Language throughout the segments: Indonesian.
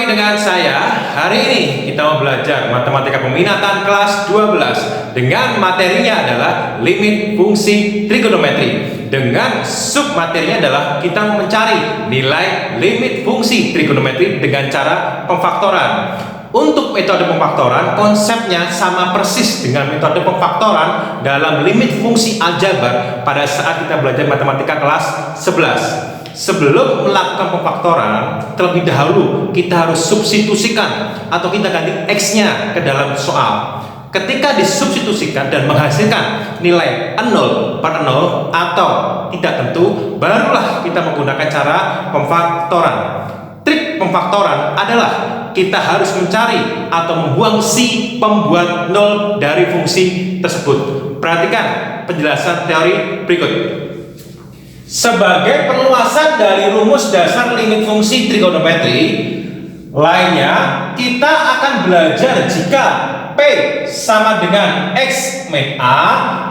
lagi dengan saya. Hari ini kita mau belajar matematika peminatan kelas 12 dengan materinya adalah limit fungsi trigonometri. Dengan submaterinya adalah kita mau mencari nilai limit fungsi trigonometri dengan cara pemfaktoran. Untuk metode pemfaktoran, konsepnya sama persis dengan metode pemfaktoran dalam limit fungsi aljabar pada saat kita belajar matematika kelas 11. Sebelum melakukan pemfaktoran, terlebih dahulu kita harus substitusikan atau kita ganti X-nya ke dalam soal. Ketika disubstitusikan dan menghasilkan nilai 0 per 0 atau tidak tentu, barulah kita menggunakan cara pemfaktoran. Trik pemfaktoran adalah kita harus mencari atau membuang si pembuat 0 dari fungsi tersebut. Perhatikan penjelasan teori berikut. Sebagai perluasan dari rumus dasar limit fungsi trigonometri lainnya, kita akan belajar jika P sama dengan X min A,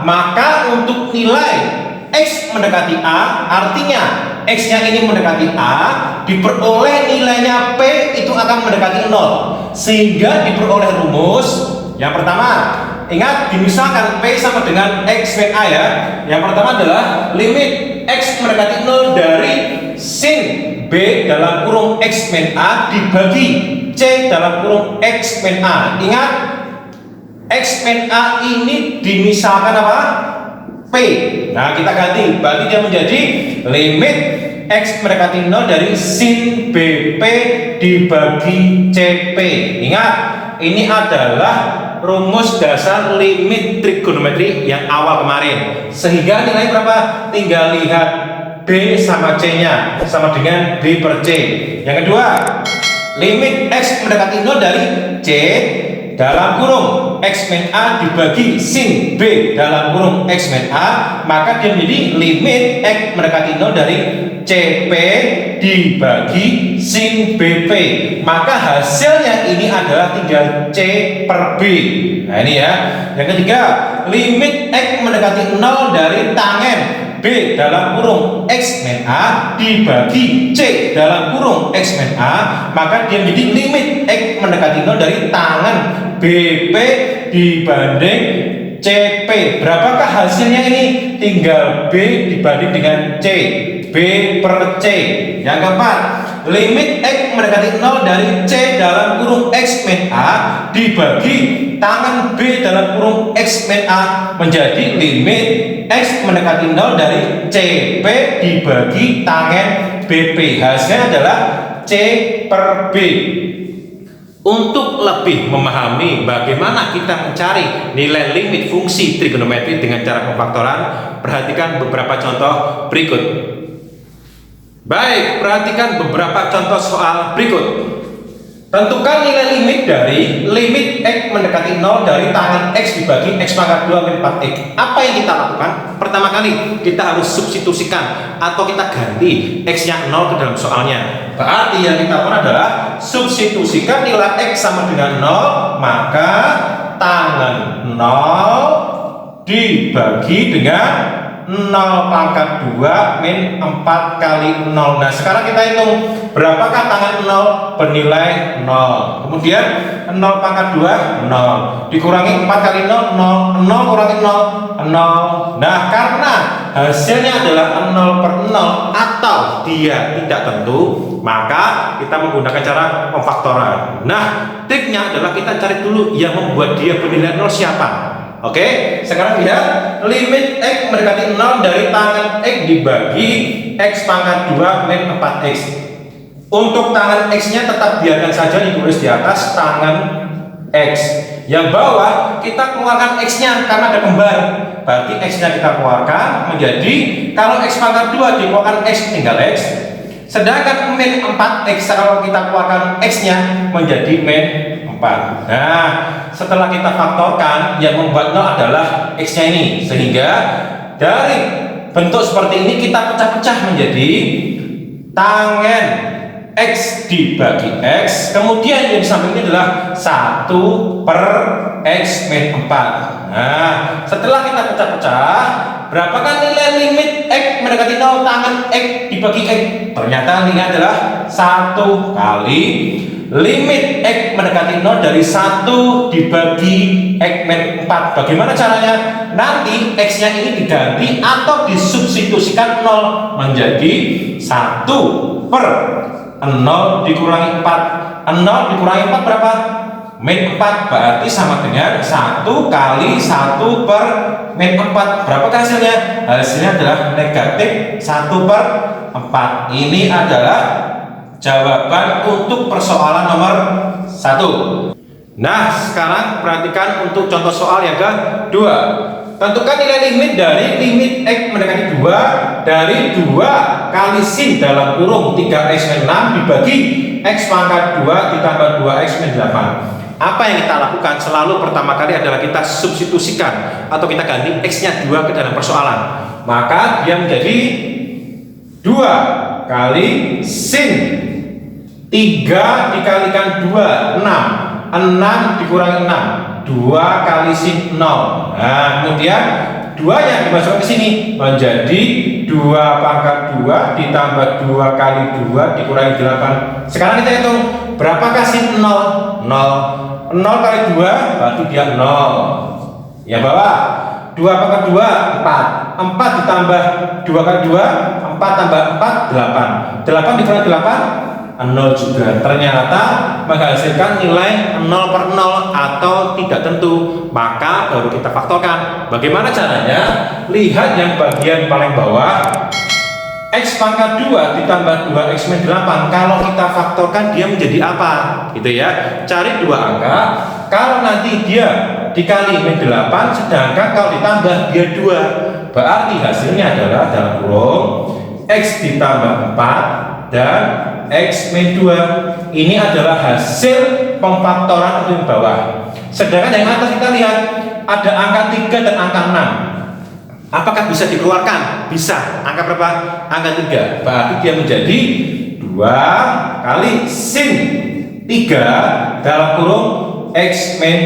maka untuk nilai X mendekati A, artinya X-nya ini mendekati A, diperoleh nilainya P itu akan mendekati 0, sehingga diperoleh rumus yang pertama. Ingat, dimisalkan P sama dengan X min A ya. Yang pertama adalah limit X mendekati 0 dari sin B dalam kurung X min A dibagi C dalam kurung X min A. Ingat, X min A ini dimisalkan apa? P. Nah, kita ganti, berarti dia menjadi limit X mendekati 0 dari sin BP dibagi CP. Ingat, ini adalah rumus dasar limit trigonometri yang awal kemarin. Sehingga nilai berapa? Tinggal lihat B sama C-nya sama dengan B per C. Yang kedua, limit X mendekati 0 dari C dalam kurung X min A dibagi sin B dalam kurung X min A, maka dia menjadi limit X mendekati 0 dari CP dibagi sin BP, maka hasilnya ini adalah tinggal C per B. Nah ini ya. Yang ketiga, limit X mendekati 0 dari tangen B dalam kurung X min A dibagi C dalam kurung X min A, maka dia menjadi limit X mendekati 0 dari tangen BP dibanding CP. Berapakah hasilnya ini? Tinggal B dibanding dengan C, B per C. Yang keempat, limit X mendekati 0 dari C dalam kurung X min A dibagi tangen B dalam kurung X min A menjadi limit X mendekati 0 dari CP dibagi tangen BP. Hasilnya adalah C per B. Untuk lebih memahami bagaimana kita mencari nilai limit fungsi trigonometri dengan cara pemfaktoran, perhatikan beberapa contoh berikut. Baik, perhatikan beberapa contoh soal berikut. Tentukan nilai limit dari limit X mendekati 0 dari tangen X dibagi X pangkat 2 min 4X. Apa yang kita lakukan? Pertama kali, kita harus substitusikan atau kita ganti X-nya 0 ke dalam soalnya. Berarti yang kita lakukan adalah substitusikan nilai X sama dengan 0, maka tangen 0 dibagi dengan 0 pangkat 2 min 4 kali 0. Nah, sekarang kita hitung berapakah tangen 0 bernilai 0. Kemudian 0 pangkat 2 0 dikurangi 4 kali 0 0 0 kurangi 0 0. Nah, karena hasilnya adalah 0 per 0 atau dia tidak tentu, maka kita menggunakan cara pemfaktoran. Nah, triknya adalah kita cari dulu yang membuat dia bernilai 0 siapa. Oke, sekarang lihat limit X mendekati 0 dari tangen X dibagi X pangkat 2 min 4X. Untuk tangen X-nya tetap biarkan saja ditulis di atas tangen X. Yang bawah kita keluarkan X-nya karena ada kembar. Berarti X-nya kita keluarkan menjadi, kalau X pangkat 2 dikeluarkan X tinggal X. Sedangkan min 4X kalau kita keluarkan X-nya menjadi min 4. Nah, setelah kita faktorkan, yang membuat 0 adalah X-nya ini. Sehingga dari bentuk seperti ini kita pecah-pecah menjadi tangen X dibagi X, kemudian yang di samping ini adalah 1 per X min 4. Nah, setelah kita pecah-pecah, berapakah nilai limit X mendekati 0 tangen X dibagi X? Ternyata nilainya adalah 1 kali limit X mendekati 0 dari 1 dibagi X min 4. Bagaimana caranya? Nanti X-nya ini diganti atau disubstitusikan 0 menjadi 1 per 0 dikurangi 4. 0 dikurangi 4 berapa? Min 4, berarti sama dengan 1 kali 1 per min 4. Berapa hasilnya? Hasilnya adalah negatif 1 per 4. Ini adalah jawaban untuk persoalan nomor 1. Nah, sekarang perhatikan untuk contoh soal yang kedua. Tentukan nilai limit dari limit X mendekati 2 dari 2 kali sin dalam kurung 3x min 6 dibagi X pangkat 2 ditambah 2x min 8. Apa yang kita lakukan? Selalu pertama kali adalah kita substitusikan atau kita ganti X-nya 2 ke dalam persoalan. Maka dia menjadi 2 kali sin 3 dikalikan 2, 6. 6 dikurangi 6, 2 kali sin 0. Nah, kemudian 2 nya dimasukkan ke sini menjadi 2 pangkat 2 ditambah 2 kali 2 dikurangi 8. Sekarang kita hitung berapakah sin 0? 0. 0 kali 2 berarti dia 0. Ya bawah 2 pangkat 2 4. 4 ditambah 2 kali 2 4 tambah 4 8. 8 dikurangi 8 0 juga. Ternyata menghasilkan nilai 0 per 0 atau tidak tentu. Maka baru kita faktorkan. Bagaimana caranya? Lihat yang bagian paling bawah, X pangkat 2 ditambah 2x min 8. Kalau kita faktorkan dia menjadi apa? Gitu ya. Cari dua angka. Kalau nanti dia dikali min 8, sedangkan kalau ditambah dia 2. Berarti hasilnya adalah dalam kurung X ditambah 4 dan X min 2. Ini adalah hasil pemfaktoran untuk yang bawah. Sedangkan yang atas kita lihat ada angka 3 dan angka 6. Apakah bisa dikeluarkan? Bisa. Angka berapa? Angka 3. Berarti dia menjadi 2 kali sin 3 dalam kurung X min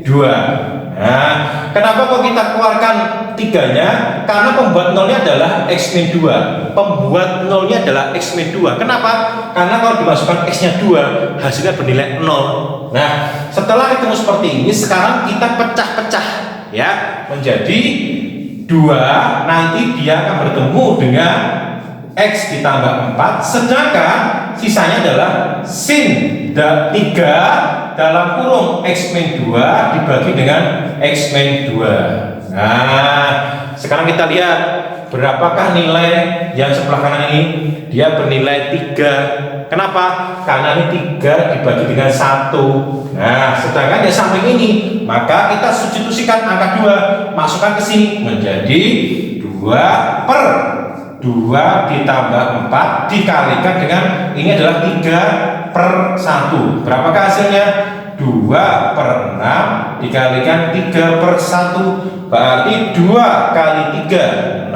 2. Nah, kenapa kok kita keluarkan 3-nya? Karena pembuat nolnya adalah X min 2. Pembuat nolnya adalah X min 2. Kenapa? Karena kalau dimasukkan X-nya 2, hasilnya bernilai 0. Nah, setelah ketemu seperti ini, sekarang kita pecah-pecah ya menjadi 2, nanti dia akan bertemu dengan X ditambah 4, sedangkan sisanya adalah sin 3 dalam kurung X min 2 dibagi dengan X min 2. Nah, sekarang kita lihat berapakah nilai yang sebelah kanan ini? Dia bernilai 3. Kenapa? Karena ini 3 dibagi dengan 1. Nah, sedangkan yang samping ini, maka kita substitusikan angka 2, masukkan ke sini menjadi 2 per 2 ditambah 4 dikalikan dengan ini adalah 3 per 1. Berapakah hasilnya? 2 per 6 dikalikan 3 per 1. Berarti 2 kali 3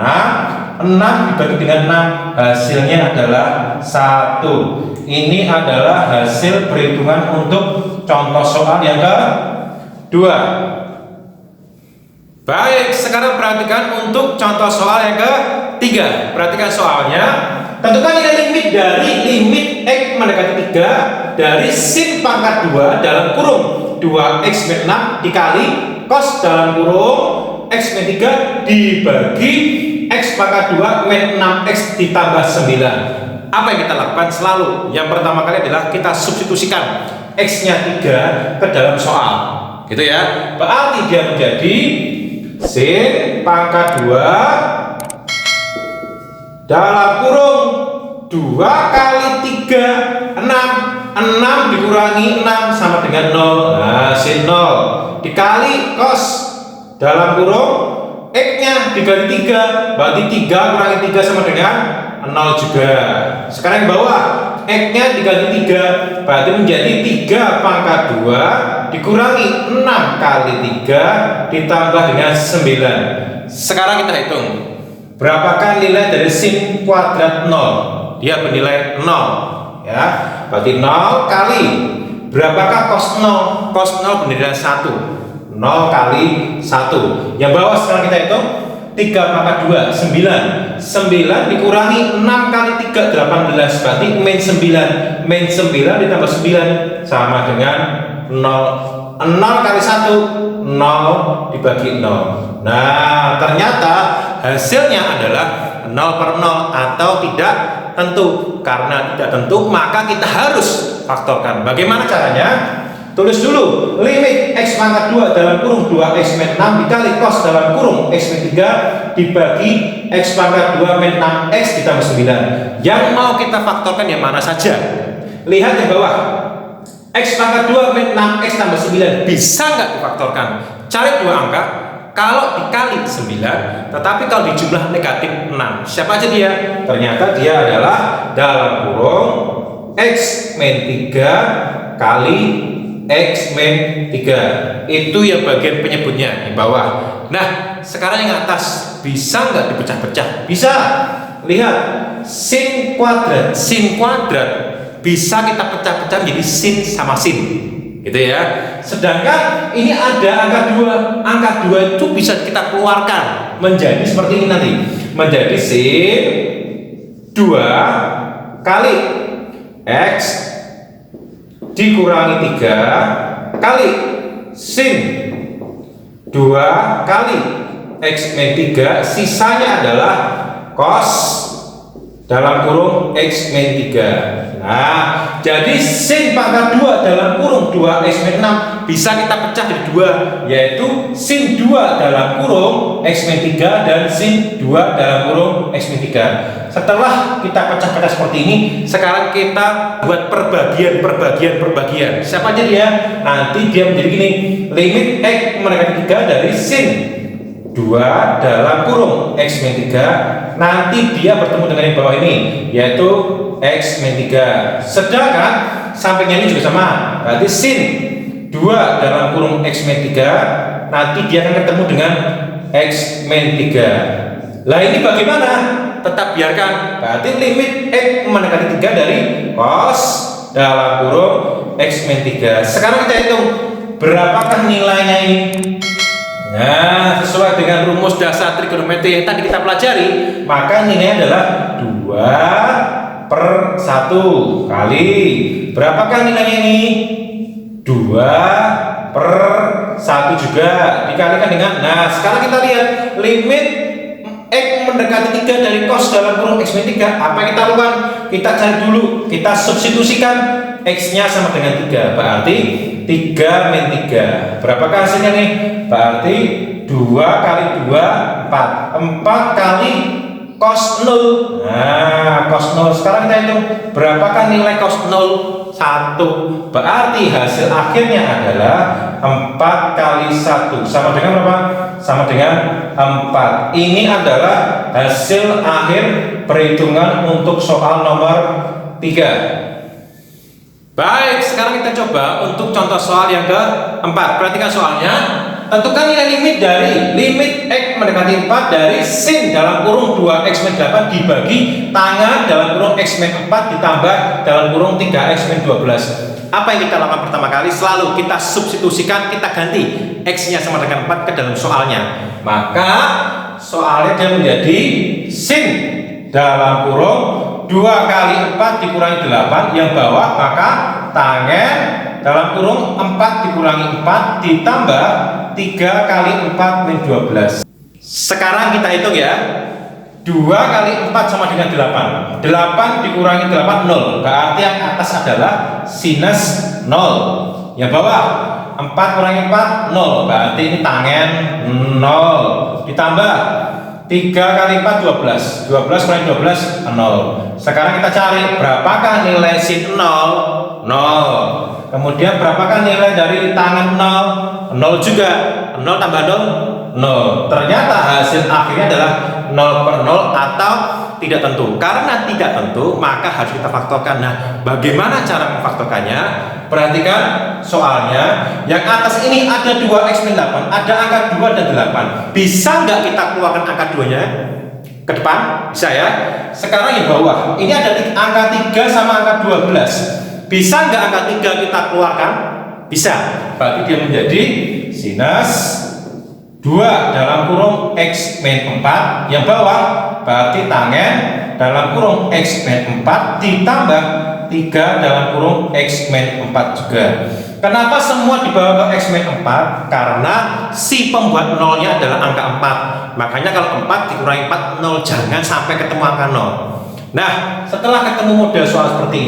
6 dibagi dengan 6, hasilnya adalah 1. Ini adalah hasil perhitungan untuk contoh soal yang kedua. Baik, sekarang perhatikan untuk contoh soal yang ketiga. Perhatikan soalnya. Tentukan nilai limit dari limit X mendekati 3 dari sin pangkat 2 dalam kurung 2x min 6 dikali cos dalam kurung X min 3 dibagi X pangkat 2 min 6x ditambah 9. Apa yang kita lakukan selalu? Yang pertama kali adalah kita substitusikan X-nya 3 ke dalam soal. Gitu ya. Berarti dia menjadi sin pangkat 2 dalam kurung 2 kali 3 6. 6 dikurangi 6 sama dengan 0. Nah, sin 0 dikali cos dalam kurung X-nya dikali 3. Berarti 3 kurangi 3 sama dengan 0 juga. Sekarang yang bawah X-nya dikali 3, berarti menjadi 3 pangkat 2 dikurangi 6 kali 3 ditambah dengan 9. Sekarang kita hitung berapakah nilai dari sin kuadrat 0. Dia bernilai 0 ya. Berarti 0 kali berapakah cos 0? Cos 0 bernilai 1. 0 kali 1. Yang bawah sekarang kita hitung 3 pangkat 2, 9. 9 dikurangi 6 kali 3, 18. Berarti min 9. Min 9 ditambah 9 sama dengan 0. 0 kali 1, 0 dibagi 0. Nah, ternyata hasilnya adalah 0 per 0 atau tidak tentu. Karena tidak tentu, maka kita harus faktorkan. Bagaimana caranya? Tulis dulu limit x pangkat 2 dalam kurung 2x min 6 dikali cos dalam kurung x min 3 dibagi x pangkat 2 min 6x ditambah 9. Yang mau kita faktorkan yang mana saja? Lihat di bawah. X pangkat 2 min 6x tambah 9 bisa nggak difaktorkan? Cari dua angka. Kalau dikali 9, tetapi kalau dijumlah negatif 6, siapa aja dia? Ternyata dia adalah dalam kurung x min 3 kali x min 3. Itu yang bagian penyebutnya di bawah. Nah, sekarang yang atas bisa nggak dipecah-pecah? Bisa. Lihat, sin kuadrat. Sin kuadrat bisa kita pecah-pecah menjadi sin sama sin, gitu ya. Sedangkan ini ada angka 2. Angka 2 itu bisa kita keluarkan menjadi seperti ini nanti. Menjadi sin 2 kali x dikurangi 3 kali sin 2 kali x min 3, sisanya adalah cos dalam kurung x min 3. Nah, jadi sin pangkat 2 dalam kurung 2x min 6 bisa kita pecah jadi 2, yaitu sin 2 dalam kurung x min 3 dan sin 2 dalam kurung x min 3. Setelah kita pecah-pecah seperti ini, sekarang kita buat perbagian. Siapa aja dia? Nanti dia menjadi gini, limit x mendekati 3 dari sin 2 dalam kurung x min 3, nanti dia bertemu dengan yang bawah ini, yaitu x min 3. Sedangkan sampingnya ini juga sama, berarti sin 2 dalam kurung x min 3, nanti dia akan ketemu dengan x min 3. Lah ini bagaimana? Tetap biarkan, berarti limit x mendekati 3 dari cos dalam kurung x min 3. Sekarang kita hitung berapakah nilainya ini. Nah, sesuai dengan rumus dasar trigonometri yang tadi kita pelajari, maka nilainya adalah 2 per 1 kali. Berapakah nilainya ini? 2 per 1 juga dikalikan dengan, nah sekarang kita lihat limit x mendekati 3 dari cos dalam kurung x min 3. Apa yang kita lakukan? Kita cari dulu, kita substitusikan x nya sama dengan 3, berarti 3 min 3. Berapakah hasilnya nih? Berarti 2 kali 2 4 kali cos 0. Nah, cos 0 sekarang kita hitung berapakah nilai cos 0? 1. Berarti hasil akhirnya adalah 4 kali 1 sama dengan berapa? Sama dengan 4. Ini adalah hasil akhir perhitungan untuk soal nomor 3. Baik, sekarang kita coba untuk contoh soal yang keempat. Perhatikan soalnya. Tentukan nilai limit dari limit x mendekati 4 dari sin dalam kurung 2x min 8 dibagi tangan dalam kurung x min 4 ditambah dalam kurung 3x min 12. Apa yang kita lakukan pertama kali? Selalu kita substitusikan, kita ganti x-nya sama dengan 4 ke dalam soalnya. Maka soalnya dia menjadi sin dalam kurung 2 kali 4 dikurangi 8 yang bawah, maka tangen dalam kurung 4 dikurangi 4 ditambah 3 kali 4 min 12. Sekarang kita hitung ya. 2 kali 4 sama dengan 8. 8 dikurangi 8 0. Berarti yang atas adalah sinus 0. Yang bawah 4 kurangi 4 0. Berarti ini tangen 0. Ditambah 3 kali 4 12. 12 kurangi 12 0. Sekarang kita cari berapakah nilai sin 0? 0. Kemudian berapakah nilai dari tangan 0? 0 juga. 0 tambah 0 0. Ternyata hasil akhirnya adalah 0 per 0 atau tidak tentu. Karena tidak tentu, maka harus kita faktorkan. Nah, bagaimana cara memfaktorkannya? Perhatikan soalnya. Yang atas ini ada 2x min 8, ada angka 2 dan 8. Bisa nggak kita keluarkan angka 2-nya ke depan? Bisa ya. Sekarang yang bawah, ini ada angka 3 sama angka 12. Bisa nggak angka 3 kita keluarkan? Bisa. Berarti dia menjadi sinus 2 dalam kurung X min 4, yang bawah berarti tangen dalam kurung X min 4 ditambah 3 dalam kurung X min 4 juga. Kenapa semua dibawa ke X min 4? Karena si pembuat nolnya adalah angka 4. Makanya kalau 4 dikurangi 4, 0, jangan sampai ketemu angka 0. Nah, setelah ketemu model soal seperti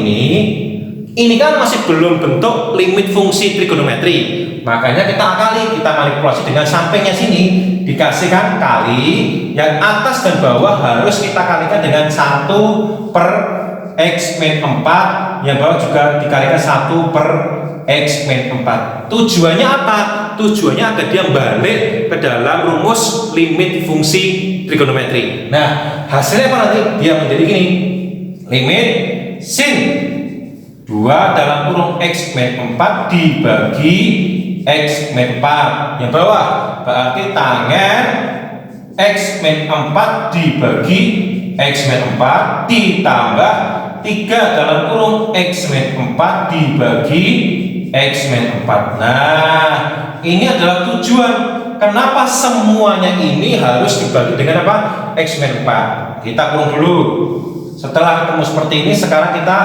ini kan masih belum bentuk limit fungsi trigonometri. Makanya kita akali, kita manipulasi dengan sampingnya sini dikasihkan kali, yang atas dan bawah harus kita kalikan dengan 1 per X min 4, yang bawah juga dikalikan 1 per X min 4. Tujuannya apa? Tujuannya agar dia balik ke dalam rumus limit fungsi trigonometri. Nah, hasilnya apa nanti? Dia menjadi gini. Limit sin 2 dalam kurung X min 4 dibagi X min 4. Yang bawah berarti tangen X min 4 dibagi X min 4 ditambah 3 dalam kurung X min 4 dibagi X min 4. Nah, ini adalah tujuan kenapa semuanya ini harus dibagi dengan apa? X min 4. Kita kurung dulu. Setelah ketemu seperti ini, sekarang kita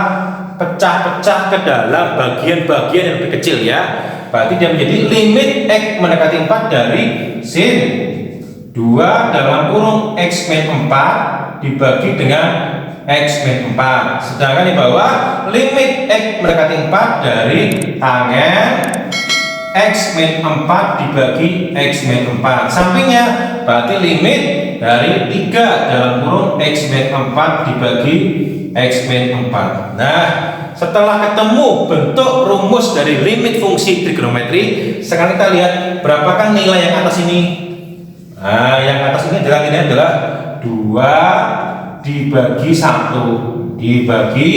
pecah-pecah ke dalam bagian-bagian yang lebih kecil ya. Berarti dia menjadi limit X mendekati 4 dari sin 2 dalam kurung X min 4 dibagi dengan X min 4. Sedangkan di bawah limit X mendekati 4 dari tangen X min 4 dibagi X min 4. Sampingnya berarti limit dari 3 dalam kurung X min 4 dibagi X min 4. Nah, setelah ketemu bentuk rumus dari limit fungsi trigonometri, sekarang kita lihat berapakah nilai yang atas ini. Nah, yang atas ini adalah 2 dibagi 1 dibagi,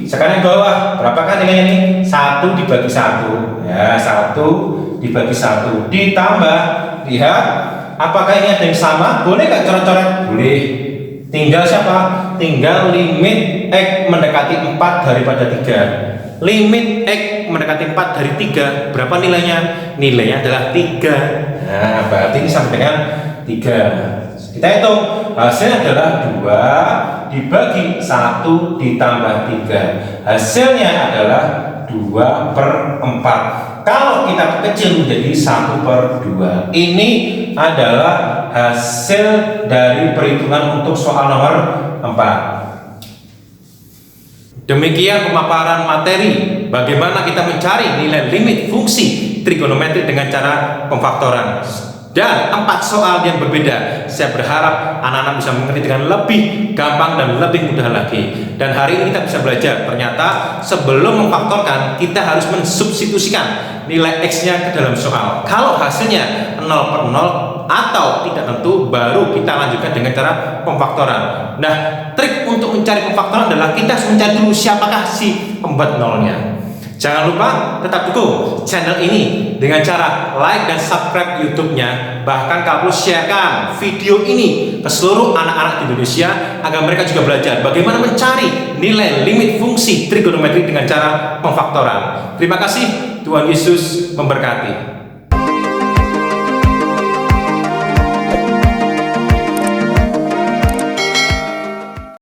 sekarang yang bawah berapakah nilainya ini? 1 dibagi 1 ya, 1 dibagi 1 ditambah, lihat apakah ini ada yang sama? Boleh nggak coret-coret? Boleh. Tinggal siapa? Tinggal limit X mendekati 4 daripada 3. Limit X mendekati 4 dari 3, berapa nilainya? Nilainya adalah 3. Nah, berarti ini sama dengan 3. Kita hitung, hasilnya adalah 2 dibagi 1 ditambah 3. Hasilnya adalah 2 per 4. Kalau kita kecil menjadi 1 per 2. Ini adalah hasil dari perhitungan untuk soal nomor 4. Demikian pemaparan materi bagaimana kita mencari nilai limit fungsi trigonometri dengan cara pemfaktoran. Dan 4 soal yang berbeda. Saya berharap anak-anak bisa mengerti dengan lebih gampang dan lebih mudah lagi. Dan hari ini kita bisa belajar, ternyata sebelum memfaktorkan kita harus mensubstitusikan nilai X-nya ke dalam soal. Kalau hasilnya 0 per 0 atau tidak tentu, baru kita lanjutkan dengan cara pemfaktoran. Nah, trik untuk mencari pemfaktoran adalah kita harus mencari dulu siapakah si pembuat nolnya. Jangan lupa tetap dukung channel ini dengan cara like dan subscribe YouTube-nya. Bahkan kamu sharekan video ini ke seluruh anak-anak di Indonesia agar mereka juga belajar bagaimana mencari nilai limit fungsi trigonometri dengan cara pemfaktoran. Terima kasih, Tuhan Yesus memberkati.